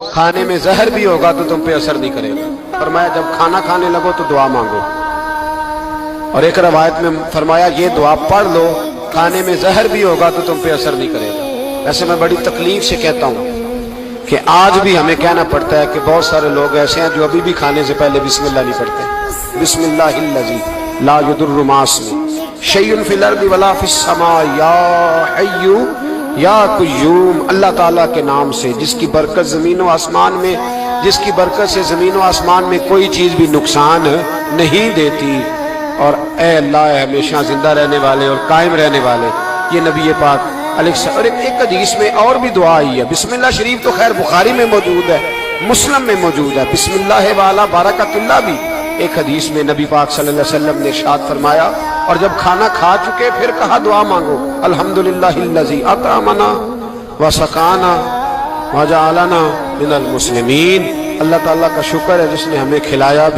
کھانے میں زہر بھی ہوگا تو تم پہ اثر نہیں کرے گا۔ فرمایا جب کھانا کھانے لگو تو دعا مانگو، اور ایک روایت میں فرمایا یہ دعا پڑھ لو، کھانے میں زہر بھی ہوگا تو تم پہ اثر نہیں کرے گا۔ ایسے میں بڑی تکلیف سے کہتا ہوں کہ آج بھی ہمیں کہنا پڑتا ہے کہ بہت سارے لوگ ایسے ہیں جو ابھی بھی کھانے سے پہلے بسم اللہ نہیں پڑھتے۔ بسم اللہ الذی لا یضر مع اسمہ شیء فی الارض ولا فی السماء یا حی یا قیوم، اللہ تعالیٰ کے نام سے جس کی برکت زمین و آسمان میں، جس کی برکت سے زمین و آسمان میں کوئی چیز بھی نقصان نہیں دیتی، اور اے اللہ ہمیشہ زندہ رہنے والے اور قائم رہنے والے، یہ نبی پاک علیہ السلام۔ اور ایک حدیث میں اور بھی دعا آئی ہے، بسم اللہ شریف تو خیر بخاری میں موجود ہے، مسلم میں موجود ہے، بسم اللہ والا بارکۃ اللہ بھی ایک حدیث میں نبی پاک صلی اللہ علیہ وسلم نے ارشاد فرمایا۔ اور جب کھانا کھا چکے پھر کہا دعا مانگو، الحمدللہ الذی اطعمنا وسقانا وجعلنا من المسلمین، اللہ تعالیٰ کا شکر ہے جس نے ہمیں کھلایا بھی